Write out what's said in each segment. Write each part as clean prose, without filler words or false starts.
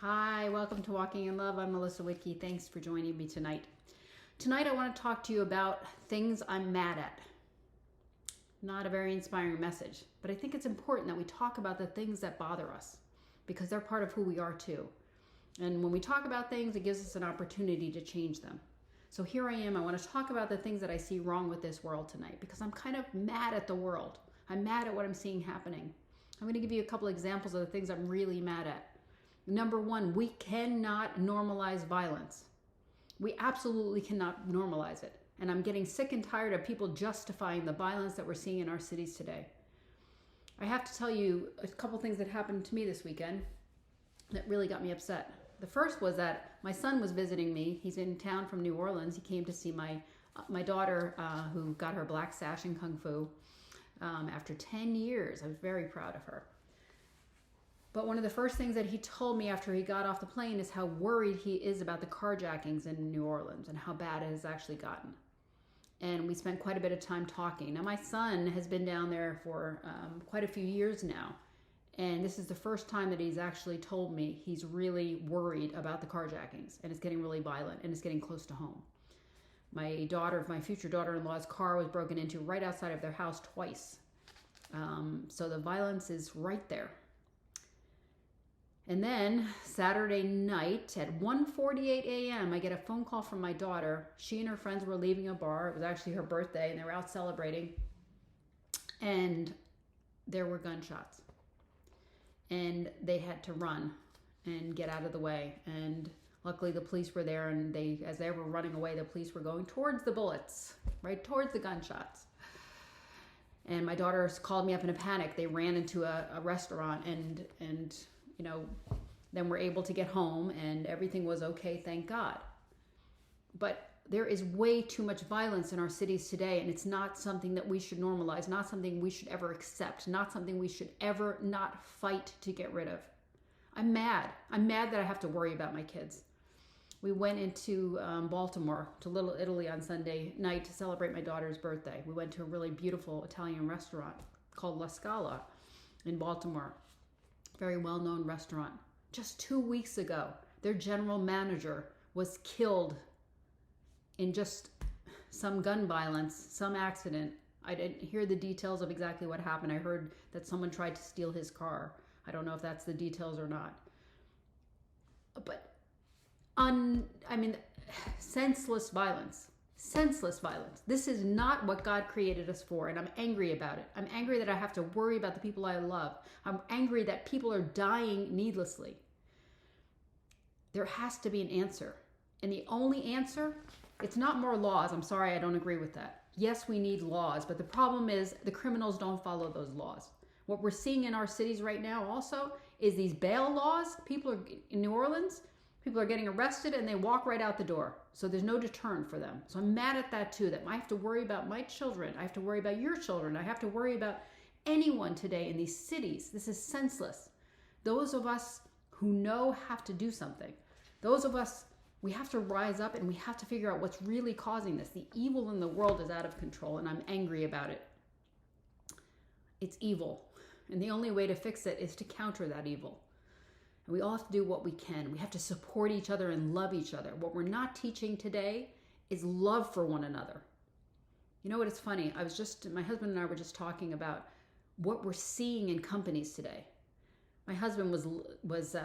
Hi, welcome to Walking in Love. I'm Melissa Whitkey. Thanks for joining me tonight. Tonight I want to talk to you about things I'm mad at. Not a very inspiring message, but I think it's important that we talk about the things that bother us because they're part of who we are too. And when we talk about things, it gives us an opportunity to change them. So here I am. I want to talk about the things that I see wrong with this world tonight because I'm kind of mad at the world. I'm mad at what I'm seeing happening. I'm going to give you a couple examples of the things I'm really mad at. Number one, we cannot normalize violence. We absolutely cannot normalize it. And I'm getting sick and tired of people justifying the violence that we're seeing in our cities today. I have to tell you a couple things that happened to me this weekend that really got me upset. The first was that my son was visiting me. He's in town from New Orleans. He came to see my daughter who got her black sash in Kung Fu after 10 years. I was very proud of her. But one of the first things that he told me after he got off the plane is how worried he is about the carjackings in New Orleans and how bad it has actually gotten. And we spent quite a bit of time talking. Now, my son has been down there for quite a few years now. And this is the first time that he's actually told me he's really worried about the carjackings. And it's getting really violent and it's getting close to home. My future daughter-in-law's car was broken into right outside of their house twice. So the violence is right there. And then Saturday night at 1:48 a.m., I get a phone call from my daughter. She and her friends were leaving a bar. It was actually her birthday, and they were out celebrating. And there were gunshots. And they had to run and get out of the way. And luckily the police were there, and as they were running away, the police were going towards the bullets, right towards the gunshots. And my daughter called me up in a panic. They ran into a restaurant and then we're able to get home and everything was okay, thank God. But there is way too much violence in our cities today, and it's not something that we should normalize, not something we should ever accept, not something we should ever not fight to get rid of. I'm mad. I'm mad that I have to worry about my kids. We went into Baltimore, to Little Italy on Sunday night to celebrate my daughter's birthday. We went to a really beautiful Italian restaurant called Scala in Baltimore. Very well-known restaurant. Just 2 weeks ago, their general manager was killed in just some gun violence, some accident. I didn't hear the details of exactly what happened. I heard that someone tried to steal his car. I don't know if that's the details or not. But senseless violence. Senseless violence. This is not what God created us for, and I'm angry about it. I'm angry that I have to worry about the people I love. I'm angry that people are dying needlessly. There has to be an answer. And the only answer, it's not more laws. I'm sorry, I don't agree with that. Yes, we need laws, but the problem is the criminals don't follow those laws. What we're seeing in our cities right now also is these bail laws. People are in New Orleans, people are getting arrested and they walk right out the door. So there's no deterrent for them. So I'm mad at that too, that I have to worry about my children. I have to worry about your children. I have to worry about anyone today in these cities. This is senseless. Those of us who know have to do something. Those of us, we have to rise up and we have to figure out what's really causing this. The evil in the world is out of control and I'm angry about it. It's evil. And the only way to fix it is to counter that evil. And we all have to do what we can. We have to support each other and love each other. What we're not teaching today is love for one another. You know what, it's funny. My husband and I were just talking about what we're seeing in companies today. My husband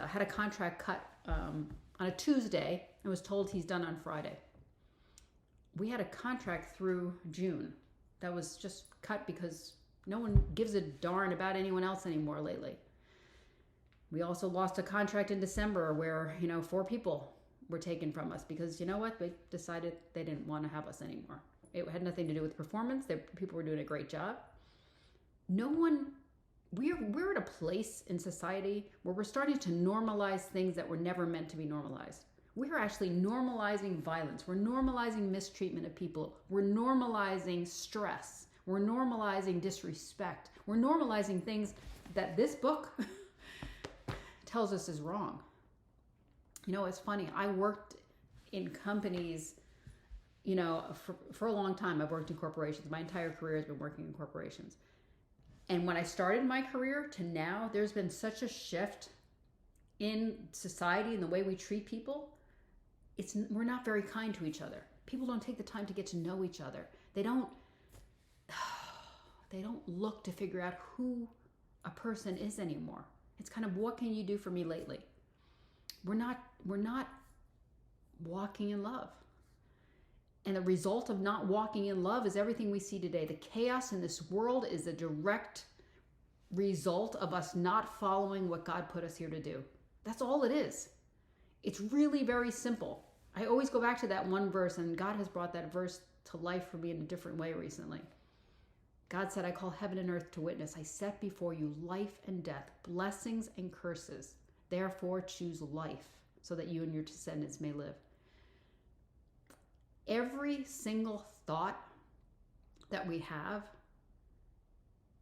had a contract cut on a Tuesday and was told he's done on Friday. We had a contract through June that was just cut because no one gives a darn about anyone else anymore lately. We also lost a contract in December where, 4 people were taken from us because, you know what? They decided they didn't want to have us anymore. It had nothing to do with performance. People were doing a great job. We're at a place in society where we're starting to normalize things that were never meant to be normalized. We're actually normalizing violence. We're normalizing mistreatment of people. We're normalizing stress. We're normalizing disrespect. We're normalizing things that this book tells us is wrong. It's funny. I worked in companies, for a long time. I've worked in corporations. My entire career has been working in corporations. And when I started my career to now, there's been such a shift in society and the way we treat people, we're not very kind to each other. People don't take the time to get to know each other. They don't look to figure out who a person is anymore. It's kind of, what can you do for me lately? We're not walking in love. And the result of not walking in love is everything we see today. The chaos in this world is a direct result of us not following what God put us here to do. That's all it is. It's really very simple. I always go back to that one verse, and God has brought that verse to life for me in a different way recently. God said, I call heaven and earth to witness. I set before you life and death, blessings and curses. Therefore, choose life so that you and your descendants may live. Every single thought that we have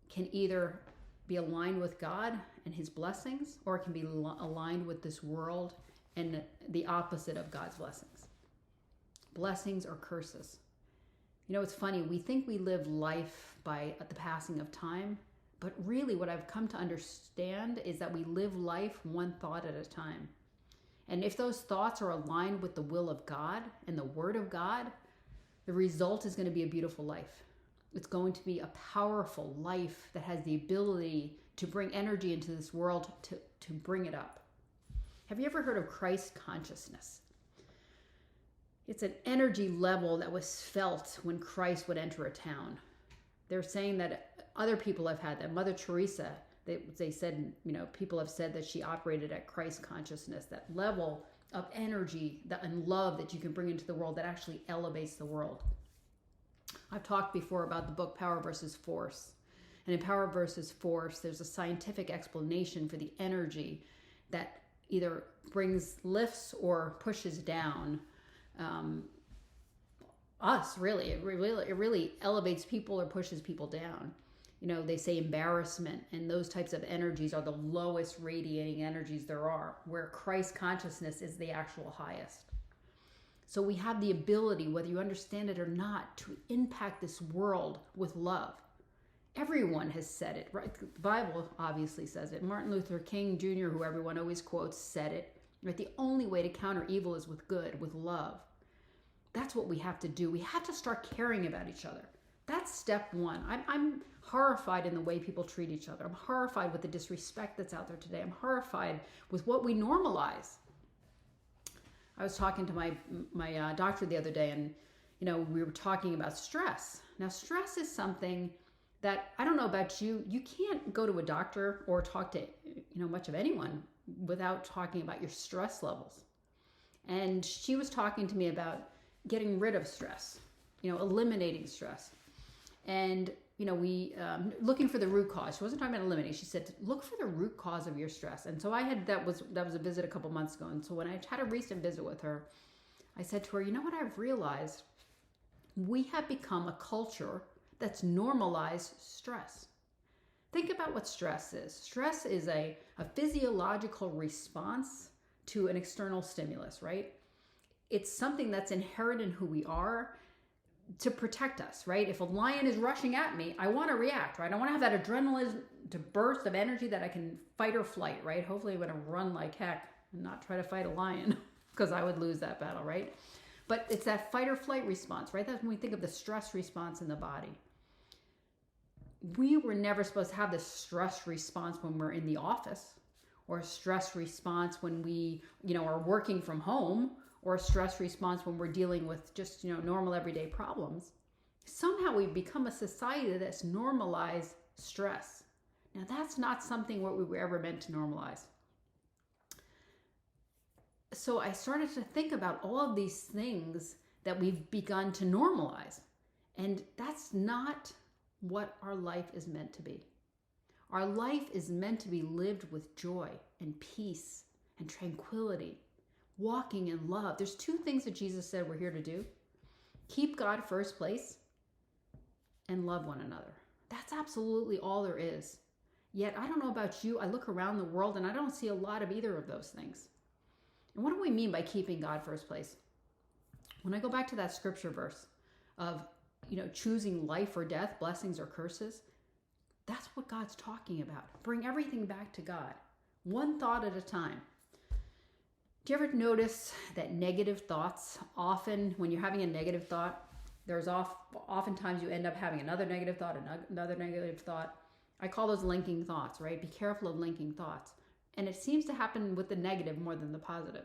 can either be aligned with God and his blessings, or it can be aligned with this world and the opposite of God's blessings. Blessings or curses. You know, it's funny, we think we live life by the passing of time, but really what I've come to understand is that we live life one thought at a time. And if those thoughts are aligned with the will of God and the word of God, the result is going to be a beautiful life. It's going to be a powerful life that has the ability to bring energy into this world to bring it up. Have you ever heard of Christ consciousness? It's an energy level that was felt when Christ would enter a town. They're saying that other people have had that. Mother Teresa, they said, you know, people have said that she operated at Christ consciousness, that level of energy and love that you can bring into the world that actually elevates the world. I've talked before about the book Power versus Force. And in Power versus Force, there's a scientific explanation for the energy that either lifts or pushes down us, really. It really elevates people or pushes people down. You know, they say embarrassment and those types of energies are the lowest radiating energies there are, where Christ consciousness is the actual highest. So we have the ability, whether you understand it or not, to impact this world with love. Everyone has said it, right? The Bible obviously says it. Martin Luther King Jr., who everyone always quotes, said it. Right? The only way to counter evil is with good, with love. That's what we have to do. We have to start caring about each other. That's step one. I'm horrified in the way people treat each other. I'm horrified with the disrespect that's out there today. I'm horrified with what we normalize. I was talking to my doctor the other day, and you know, we were talking about stress. Now, stress is something that, I don't know about you, you can't go to a doctor or talk to, you know, much of anyone without talking about your stress levels. And she was talking to me about getting rid of stress, you know, eliminating stress. And, you know, we, looking for the root cause. She wasn't talking about eliminating. She said, look for the root cause of your stress. And so that was a visit a couple months ago. And so when I had a recent visit with her, I said to her, you know what I've realized? We have become a culture that's normalized stress. Think about what stress is. Stress is a physiological response to an external stimulus, right? It's something that's inherent in who we are to protect us, right? If a lion is rushing at me, I want to react, right? I want to have that adrenaline to burst of energy that I can fight or flight, right? Hopefully I'm going to run like heck and not try to fight a lion because I would lose that battle, right? But it's that fight or flight response, right? That's when we think of the stress response in the body. We were never supposed to have this stress response when we're in the office, or a stress response when we, you know, are working from home, or a stress response when we're dealing with just, you know, normal everyday problems. Somehow we've become a society that's normalized stress. Now that's not something what we were ever meant to normalize. So I started to think about all of these things that we've begun to normalize. And that's not what our life is meant to be. Our life is meant to be lived with joy and peace and tranquility, walking in love. There's two things that Jesus said we're here to do. Keep God first place and love one another. That's absolutely all there is. Yet, I don't know about you, I look around the world and I don't see a lot of either of those things. And what do we mean by keeping God first place? When I go back to that scripture verse of, you know, choosing life or death, blessings or curses, that's what God's talking about. Bring everything back to God, one thought at a time. Do you ever notice that negative thoughts, often when you're having a negative thought, oftentimes you end up having another negative thought, another negative thought. I call those linking thoughts, right? Be careful of linking thoughts. And it seems to happen with the negative more than the positive.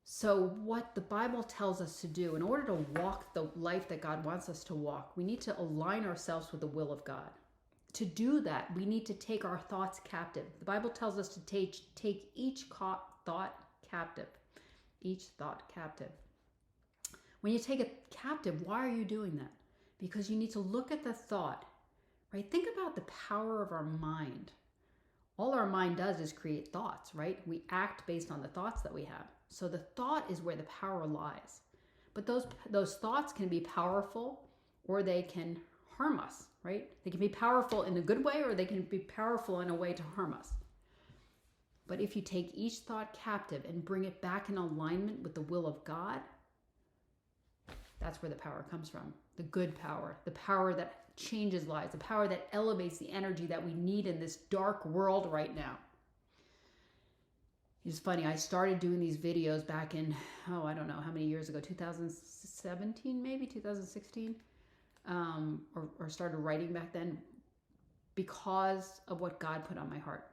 So what the Bible tells us to do in order to walk the life that God wants us to walk, we need to align ourselves with the will of God. To do that, we need to take our thoughts captive. The Bible tells us to take each thought captive. Each thought captive. When you take it captive, why are you doing that? Because you need to look at the thought, right? Think about the power of our mind. All our mind does is create thoughts, right? We act based on the thoughts that we have. So the thought is where the power lies. But those thoughts can be powerful or they can harm us, right? They can be powerful in a good way or they can be powerful in a way to harm us. But if you take each thought captive and bring it back in alignment with the will of God, that's where the power comes from. The good power, the power that changes lives, the power that elevates the energy that we need in this dark world right now. It's funny, I started doing these videos back in, I don't know how many years ago, 2017 maybe, 2016, or started writing back then because of what God put on my heart.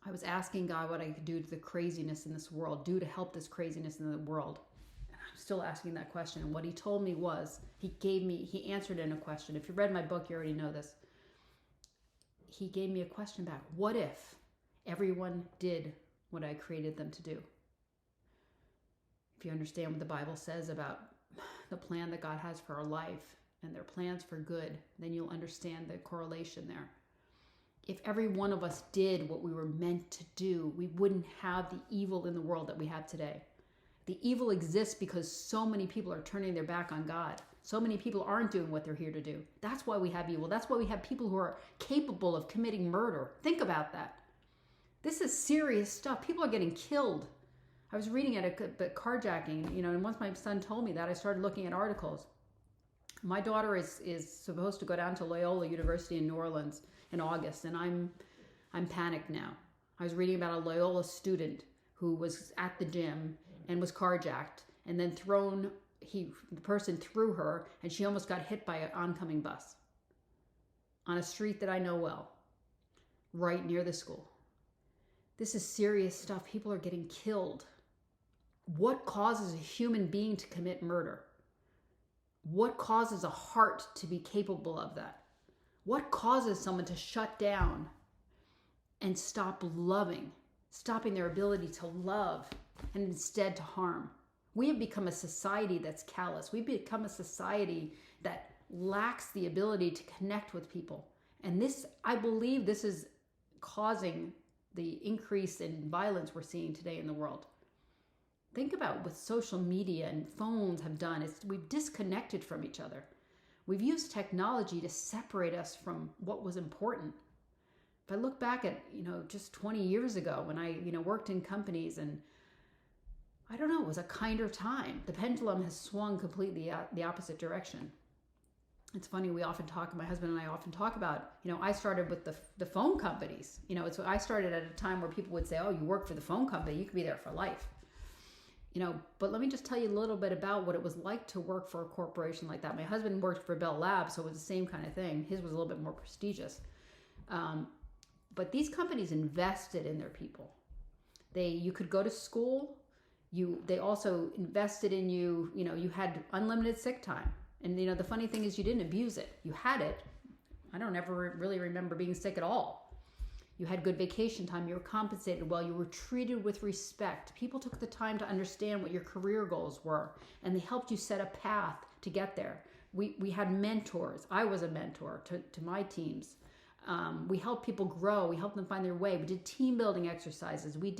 I was asking God what I could do to the craziness in this world, do to help this craziness in the world. And I'm still asking that question. And what he told me was, he answered in a question. If you read my book, you already know this. He gave me a question back. What if everyone did what I created them to do? If you understand what the Bible says about the plan that God has for our life and their plans for good, then you'll understand the correlation there. If every one of us did what we were meant to do, we wouldn't have the evil in the world that we have today. The evil exists because so many people are turning their back on God. So many people aren't doing what they're here to do. That's why we have evil. That's why we have people who are capable of committing murder. Think about that. This is serious stuff. People are getting killed. I was reading at a carjacking, and once my son told me that, I started looking at articles. My daughter is supposed to go down to Loyola University in New Orleans in August, and I'm panicked now. I was reading about a Loyola student who was at the gym and was carjacked, and then the person threw her, and she almost got hit by an oncoming bus on a street that I know well, right near the school. This is serious stuff. People are getting killed. What causes a human being to commit murder? What causes a heart to be capable of that? What causes someone to shut down and stop loving, stopping their ability to love and instead to harm? We have become a society that's callous. We've become a society that lacks the ability to connect with people. And I believe this is causing the increase in violence we're seeing today in the world. Think about what social media and phones have done. We've disconnected from each other. We've used technology to separate us from what was important. If I look back at, just 20 years ago when I, worked in companies, and I don't know, it was a kinder time. The pendulum has swung completely the opposite direction. It's funny, my husband and I often talk about, I started with the phone companies. I started at a time where people would say, oh, you work for the phone company, you could be there for life. But let me just tell you a little bit about what it was like to work for a corporation like that. My husband worked for Bell Labs, so it was the same kind of thing. His was a little bit more prestigious. But these companies invested in their people. You could go to school. They also invested in you. You had unlimited sick time. And, the funny thing is you didn't abuse it. You had it. I don't ever really remember being sick at all. You had good vacation time. You were compensated well. You were treated with respect. People took the time to understand what your career goals were, and they helped you set a path to get there. We had mentors. I was a mentor to my teams. We helped people grow. We helped them find their way. We did team building exercises. We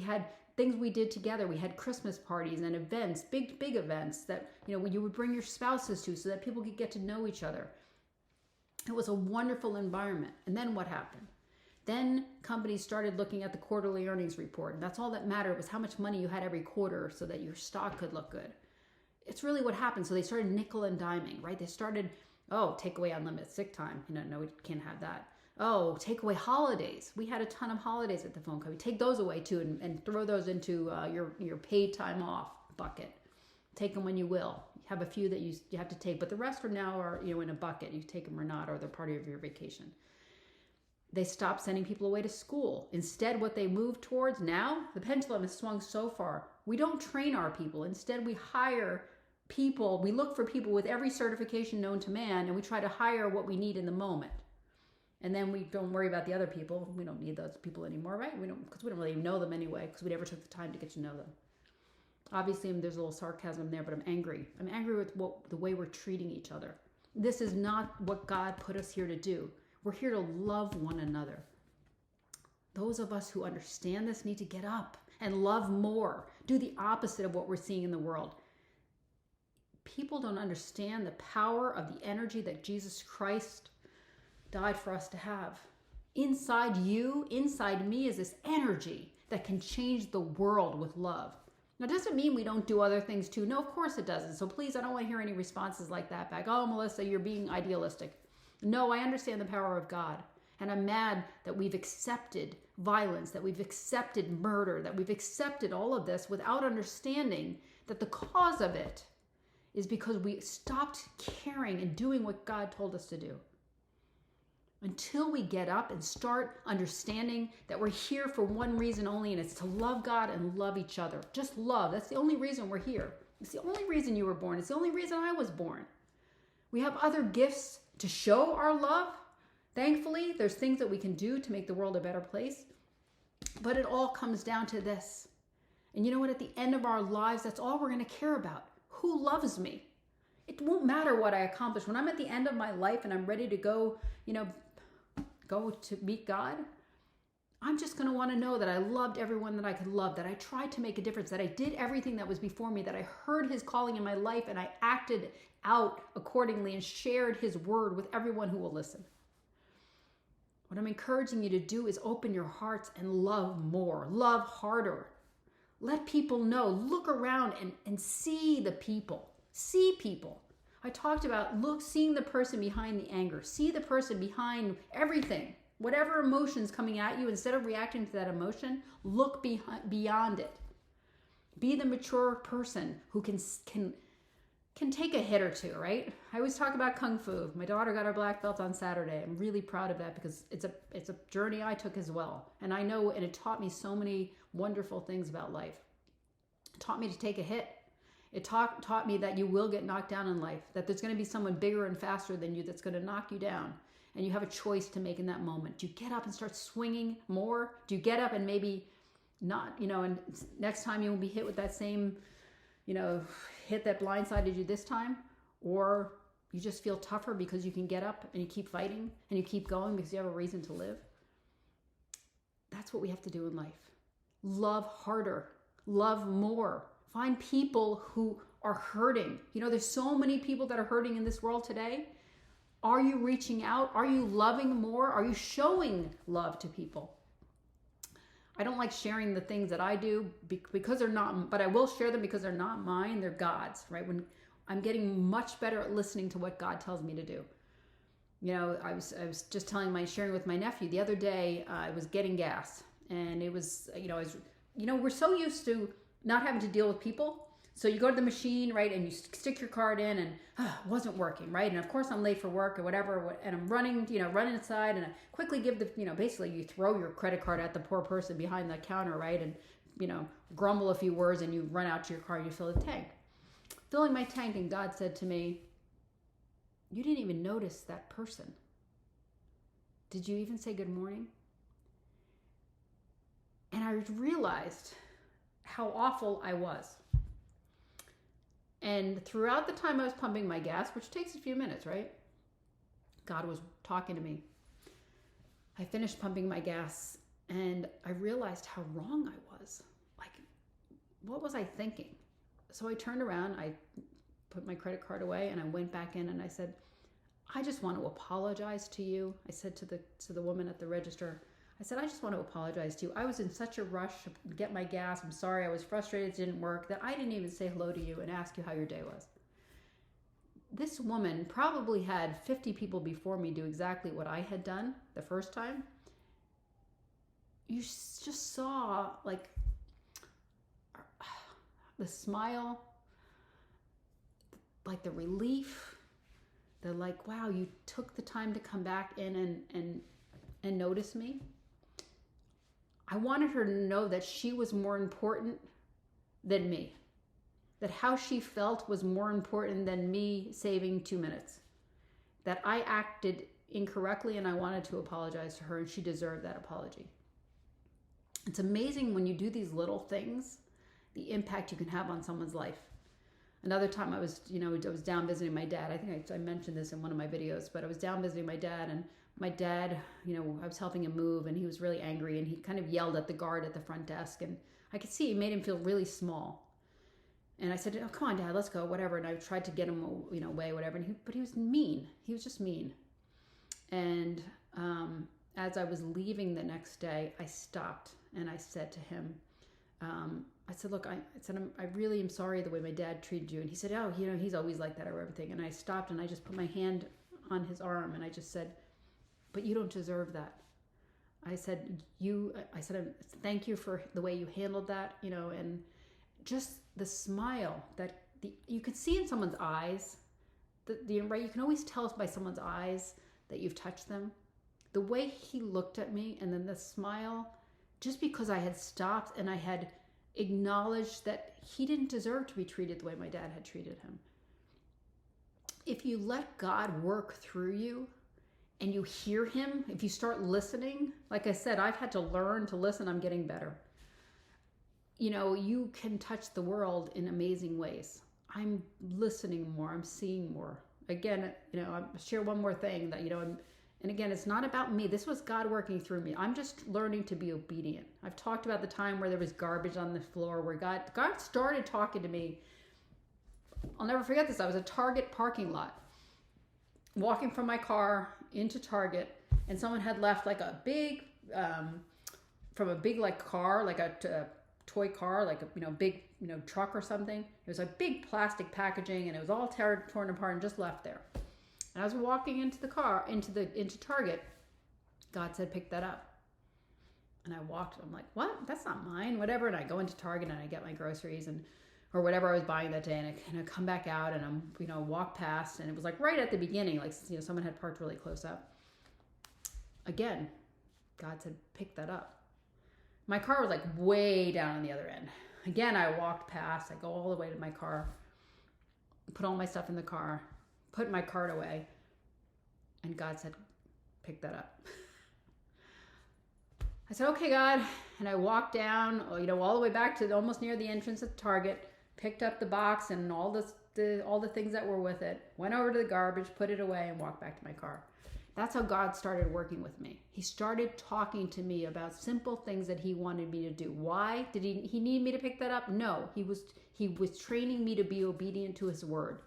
had things we did together. We had Christmas parties and events, big events that, you would bring your spouses to so that people could get to know each other. It was a wonderful environment. And then what happened? Then companies started looking at the quarterly earnings report, and that's all that mattered was how much money you had every quarter so that your stock could look good. It's really what happened. So they started nickel and diming, right? They started, take away unlimited sick time. No, we can't have that. Oh, take away holidays. We had a ton of holidays at the phone company. Take those away too, and throw those into your paid time off bucket. Take them when you will. Have a few that you have to take, but the rest from now are in a bucket. You take them or not, or they're part of your vacation. They stopped sending people away to school. Instead, what they moved towards now, the pendulum has swung so far. We don't train our people. Instead, we hire people. We look for people with every certification known to man, and we try to hire what we need in the moment. And then we don't worry about the other people. We don't need those people anymore, right? Because we don't really know them anyway, because we never took the time to get to know them. Obviously, there's a little sarcasm there, but I'm angry. I'm angry with the way we're treating each other. This is not what God put us here to do. We're here to love one another. Those of us who understand this need to get up and love more. Do the opposite of what we're seeing in the world. People don't understand the power of the energy that Jesus Christ died for us to have. Inside you, inside me, is this energy that can change the world with love. Now, it doesn't mean we don't do other things too. No, of course it doesn't. So please, I don't want to hear any responses like that back. Oh, Melissa, you're being idealistic. No, I understand the power of God. And I'm mad that we've accepted violence, that we've accepted murder, that we've accepted all of this without understanding that the cause of it is because we stopped caring and doing what God told us to do. Until we get up and start understanding that we're here for one reason only, and it's to love God and love each other. Just love. That's the only reason we're here. It's the only reason you were born. It's the only reason I was born. We have other gifts to show our love. Thankfully, there's things that we can do to make the world a better place. But it all comes down to this. And you know what? At the end of our lives, that's all we're going to care about. Who loves me? It won't matter what I accomplish. When I'm at the end of my life and I'm ready to go to meet God, I'm just going to want to know that I loved everyone that I could love, that I tried to make a difference, that I did everything that was before me, that I heard his calling in my life and I acted out accordingly and shared his word with everyone who will listen. What I'm encouraging you to do is open your hearts and love more, love harder. Let people know, look around and see the people, see people. I talked about seeing the person behind the anger, see the person behind everything, whatever emotion's coming at you. Instead of reacting to that emotion, look beyond it. Be the mature person who can take a hit or two, right? I always talk about Kung Fu. My daughter got her black belt on Saturday. I'm really proud of that because it's a journey I took as well. And I know, and it taught me so many wonderful things about life. It taught me to take a hit. It taught me that you will get knocked down in life, that there's going to be someone bigger and faster than you that's going to knock you down. And you have a choice to make in that moment. Do you get up and start swinging more? Do you get up and maybe not, and next time you won't be hit with that same, hit that blindsided you this time? Or you just feel tougher because you can get up and you keep fighting and you keep going because you have a reason to live? That's what we have to do in life. Love harder. Love more. Find people who are hurting. There's so many people that are hurting in this world today. Are you reaching out? Are you loving more? Are you showing love to people? I don't like sharing the things that I do because they're not, but I will share them because they're not mine. They're God's, right? When I'm getting much better at listening to what God tells me to do. I was just sharing with my nephew the other day. I was getting gas, and it was, we're so used to not having to deal with people. So you go to the machine, right, and you stick your card in, and it wasn't working, right? And of course I'm late for work or whatever, and I'm running inside, and I quickly give basically you throw your credit card at the poor person behind the counter, right? And, grumble a few words, and you run out to your car and you fill the tank. Filling my tank, and God said to me, you didn't even notice that person. Did you even say good morning? And I realized how awful I was. And throughout the time I was pumping my gas, which takes a few minutes, right? God was talking to me. I finished pumping my gas and I realized how wrong I was. Like, what was I thinking? So I turned around, I put my credit card away, and I went back in and I said, I just want to apologize to you. I said to the woman at the register, I said, I just want to apologize to you. I was in such a rush to get my gas. I'm sorry. I was frustrated it didn't work, that I didn't even say hello to you and ask you how your day was. this woman probably had 50 people before me do exactly what I had done the first time. You just saw like the smile, like the relief, the like, wow, you took the time to come back in and notice me. I wanted her to know that she was more important than me. That how she felt was more important than me saving 2 minutes. That I acted incorrectly and I wanted to apologize to her, and she deserved that apology. It's amazing when you do these little things, the impact you can have on someone's life. Another time I was down visiting my dad. I think I mentioned this in one of my videos, but I was down visiting my dad, and my dad, I was helping him move, and he was really angry, and he kind of yelled at the guard at the front desk, and I could see it made him feel really small. And I said, oh, come on, Dad, let's go, whatever. And I tried to get him, away, whatever. But he was mean. He was just mean. And as I was leaving the next day, I stopped and I said to him, I said, look, I really am sorry the way my dad treated you. And he said, oh, he's always like that or everything. And I stopped and I just put my hand on his arm and I just said, but you don't deserve that. I said, thank you for the way you handled that, and just the smile that you could see in someone's eyes, right? You can always tell by someone's eyes that you've touched them. The way he looked at me, and then the smile, just because I had stopped and I had acknowledged that he didn't deserve to be treated the way my dad had treated him. If you let God work through you and you hear him, if you start listening, like I said, I've had to learn to listen. I'm getting better. You can touch the world in amazing ways. I'm listening more. I'm seeing more. Again, I'll share one more thing that, and again, it's not about me. This was God working through me. I'm just learning to be obedient. I've talked about the time where there was garbage on the floor, where God started talking to me. I'll never forget this. I was at Target parking lot, walking from my car into Target, and someone had left like a big, from a big like car, like a toy car, like a big truck or something. It was a big plastic packaging, and it was all torn apart and just left there. And I was walking into the car, into Target. God said, pick that up. And I walked. I'm like, what? That's not mine. Whatever. And I go into Target and I get my groceries or whatever I was buying that day. And I come back out and I'm walk past, and it was like right at the beginning, like someone had parked really close up. Again, God said, pick that up. My car was like way down on the other end. Again, I walked past. I go all the way to my car, put all my stuff in the car, put my cart away, and God said, pick that up. I said, okay, God. And I walked down, all the way back to almost near the entrance of Target, picked up the box and all the things that were with it, went over to the garbage, put it away, and walked back to my car. That's how God started working with me. He started talking to me about simple things that he wanted me to do. Why? Did he need me to pick that up? No, he was training me to be obedient to his word.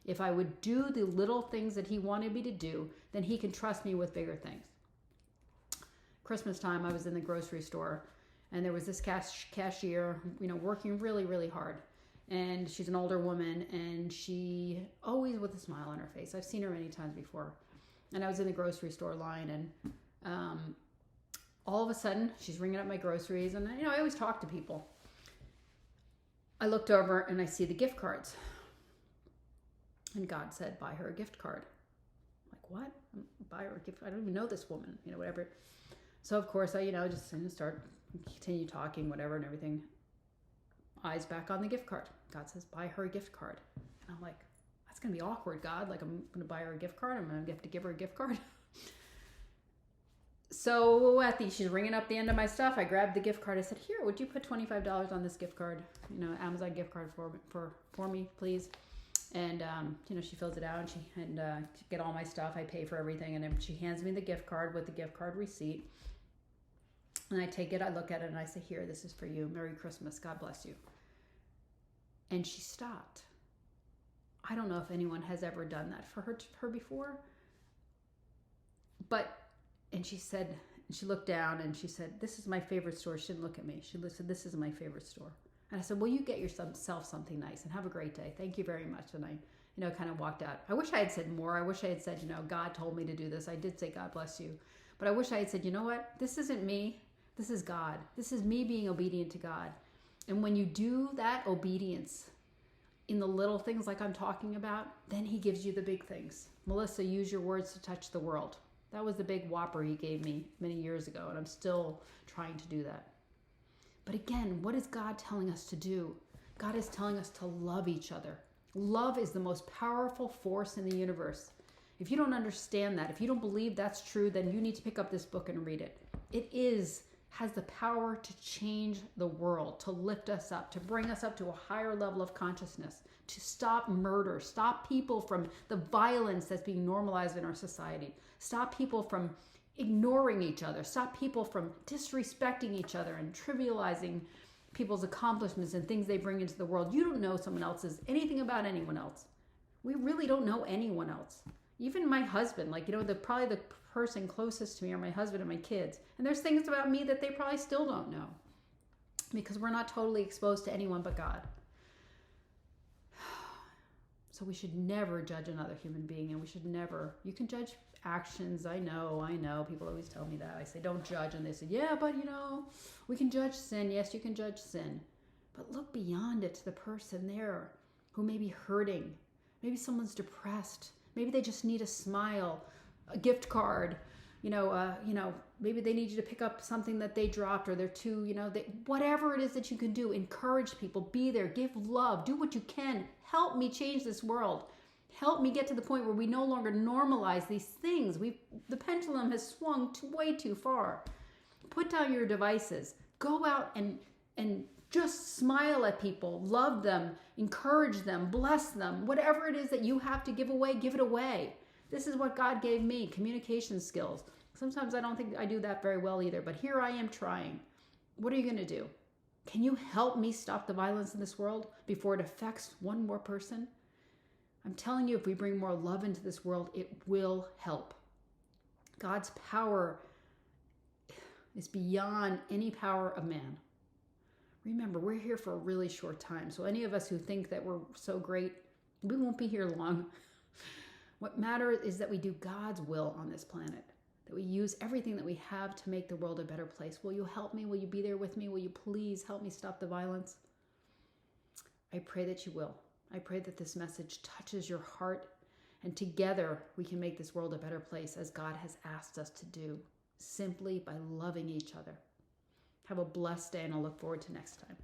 If I would do the little things that he wanted me to do, then he can trust me with bigger things. Christmas time, I was in the grocery store, and there was this cashier, working really, really hard. And she's an older woman, and she always with a smile on her face. I've seen her many times before. And I was in the grocery store line, and all of a sudden, she's ringing up my groceries. And, I always talk to people. I looked over, and I see the gift cards. And God said, buy her a gift card. I'm like, what? Buy her a gift? I don't even know this woman, whatever. So, of course, I, just continue talking, whatever, and everything. Eyes back on the gift card. God says, buy her a gift card. And I'm like, that's going to be awkward, God. Like, I'm going to buy her a gift card. I'm going to have to give her a gift card. So she's ringing up the end of my stuff. I grabbed the gift card. I said, here, would you put $25 on this gift card? Amazon gift card for me, please. And, she fills it out, and get all my stuff. I pay for everything. And then she hands me the gift card with the gift card receipt. And I take it, I look at it, and I say, here, this is for you. Merry Christmas. God bless you. And she stopped. I don't know if anyone has ever done that for her before. And she said, she looked down and she said, this is my favorite store. She didn't look at me. She said, this is my favorite store. And I said, well, you get yourself something nice and have a great day. Thank you very much. And I kind of walked out. I wish I had said more. I wish I had said, God told me to do this. I did say, God bless you. But I wish I had said, you know what? This isn't me. This is God. This is me being obedient to God. And when you do that obedience in the little things like I'm talking about, then he gives you the big things. Melissa, use your words to touch the world. That was the big whopper he gave me many years ago, and I'm still trying to do that. But again, what is God telling us to do? God is telling us to love each other. Love is the most powerful force in the universe. If you don't understand that, if you don't believe that's true, then you need to pick up this book and read it. It has the power to change the world, to lift us up, to bring us up to a higher level of consciousness, to stop murder, stop people from the violence that's being normalized in our society, stop people from ignoring each other, stop people from disrespecting each other and trivializing people's accomplishments and things they bring into the world. You don't know someone else's, anything about anyone else. We really don't know anyone else. Even my husband, probably the person closest to me are my husband and my kids. And there's things about me that they probably still don't know because we're not totally exposed to anyone but God. So we should never judge another human being, and you can judge actions. I know. People always tell me that. I say, don't judge. And they say, yeah, but we can judge sin. Yes, you can judge sin. But look beyond it to the person there who may be hurting. Maybe someone's depressed. Maybe they just need a smile, a gift card. Maybe they need you to pick up something that they dropped, or they're too, whatever it is that you can do, encourage people, be there, give love, do what you can. Help me change this world. Help me get to the point where we no longer normalize these things. The pendulum has swung way too far. Put down your devices. Go out and just smile at people, love them, encourage them, bless them. Whatever it is that you have to give away, give it away. This is what God gave me, communication skills. Sometimes I don't think I do that very well either, but here I am trying. What are you going to do? Can you help me stop the violence in this world before it affects one more person? I'm telling you, if we bring more love into this world, it will help. God's power is beyond any power of man. Remember, we're here for a really short time. So any of us who think that we're so great, we won't be here long. What matters is that we do God's will on this planet, that we use everything that we have to make the world a better place. Will you help me? Will you be there with me? Will you please help me stop the violence? I pray that you will. I pray that this message touches your heart, and together we can make this world a better place as God has asked us to do, simply by loving each other. Have a blessed day, and I'll look forward to next time.